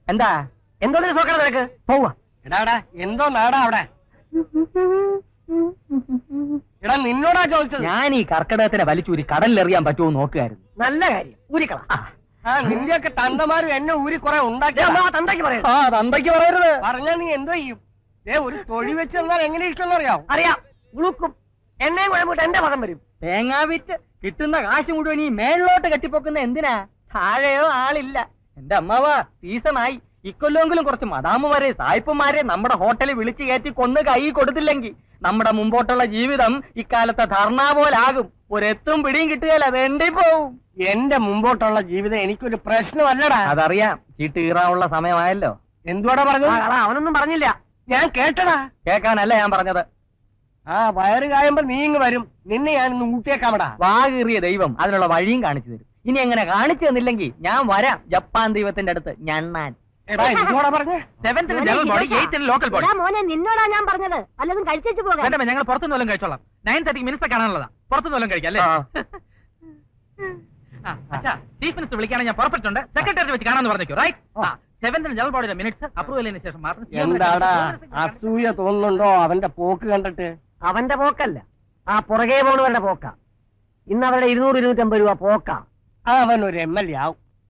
എന്താ എന്തോ നോക്കണം നിനക്ക്? പോവാ. എടാ എന്തോ നാടാ അവിടെ? എടാ നിന്നോടാ ചോദിച്ചത്. ഞാൻ ഈ കർക്കിടകത്തിനെ വലിച്ചൂരി കടലിലെറിയാൻ പറ്റുമോ നോക്കുകയായിരുന്നു. നല്ല കാര്യം, ഊരിക്കള. നിന്റെയൊക്കെ തന്തമാരും എന്നെ ഊരി കുറെ ഉണ്ടാക്കി. തന്തയ്ക്ക് പറയരുത്. പറഞ്ഞാ നീ എന്തോ ചെയ്യും? ഒരു തൊഴി വെച്ച് തന്നാൽ എങ്ങനെ ഇരിക്കുമെന്ന് അറിയാം. അറിയാം, ഉളുക്കും. എണ്ണയും കുഴമ്പിട്ട് എന്റെ മകൻ വരും. തേങ്ങാ വിറ്റ് കിട്ടുന്ന കാശ് മുഴുവൻ ഈ മേളിലോട്ട് കെട്ടിപ്പൊക്കുന്ന എന്തിനാ? താഴെയോ ആളില്ല. എന്റെ അമ്മാവാ, സീസണായി. ഇക്കൊല്ലെങ്കിലും കുറച്ച് മദാമുമാരെ സായിപ്പുമാരെ നമ്മുടെ ഹോട്ടലിൽ വിളിച്ചു കയറ്റി കൊന്ന് കൈ കൊടുത്തില്ലെങ്കിൽ നമ്മുടെ മുമ്പോട്ടുള്ള ജീവിതം ഇക്കാലത്തെ ധർണ പോലാകും. ഒരെത്തും പിടിയും കിട്ടുകയല്ല, വേണ്ടി പോവും. എന്റെ മുമ്പോട്ടുള്ള ജീവിതം എനിക്കൊരു പ്രശ്നമല്ലടാ. അതറിയാം, ചീട്ട് കീറാനുള്ള സമയമായല്ലോ. എന്തുവാടാ പറഞ്ഞത്? അവനൊന്നും പറഞ്ഞില്ല. ഞാൻ കേട്ടടാ. കേൾക്കാനല്ല ഞാൻ പറഞ്ഞത്. വയറ് കായുമ്പോ നീ ഇങ്ങ് വരും. നിന്നെ ഞാനൊന്ന് ഊട്ടിയേക്കാമടാ. വാകീറിയ ദൈവം അതിനുള്ള വഴിയും കാണിച്ചു തരും. ഇനി എങ്ങനെ കാണിച്ചു തന്നില്ലെങ്കിൽ ഞാൻ വരാം ജപ്പാൻ ദൈവത്തിന്റെ അടുത്ത് ഞണ്ണാൻ. നിന്നോടാ ഞാൻ പറഞ്ഞത്. അല്ലതും കഴിച്ചു പോകാം. ഞങ്ങൾ പുറത്തുനിന്ന് വല്ലതും കഴിച്ചോളാം. 9:30 മിനിറ്റ്സ് കാണാനുള്ളതാ. പുറത്തുനിന്ന് വല്ലതും കഴിക്കാം അല്ലേ? ചീഫ് മിനിസ്റ്റർ വിളിക്കാണെങ്കിൽ ഞാൻ പുറപ്പെട്ടുണ്ട്. സെക്രട്ടറി വെച്ച് കാണാന്ന് പറഞ്ഞേക്കോ. റൈറ്റ്. 7th ജനറൽ ബോഡിയുടെ മിനിറ്റ്സ് അപ്രൂവ് ചെയ്തതിനു ശേഷം മാത്രം. എന്താടാ അസൂയ തോന്നുന്നുണ്ടോ അവന്റെ പോക്ക് കണ്ടിട്ട്? അവന്റെ പോക്കല്ല, ആ പുറകെ പോണവരുടെ പോക്ക. ഇന്ന് അവരുടെ 200-250 രൂപ പോക്ക. അവൻ ഒരു MLA ആവും.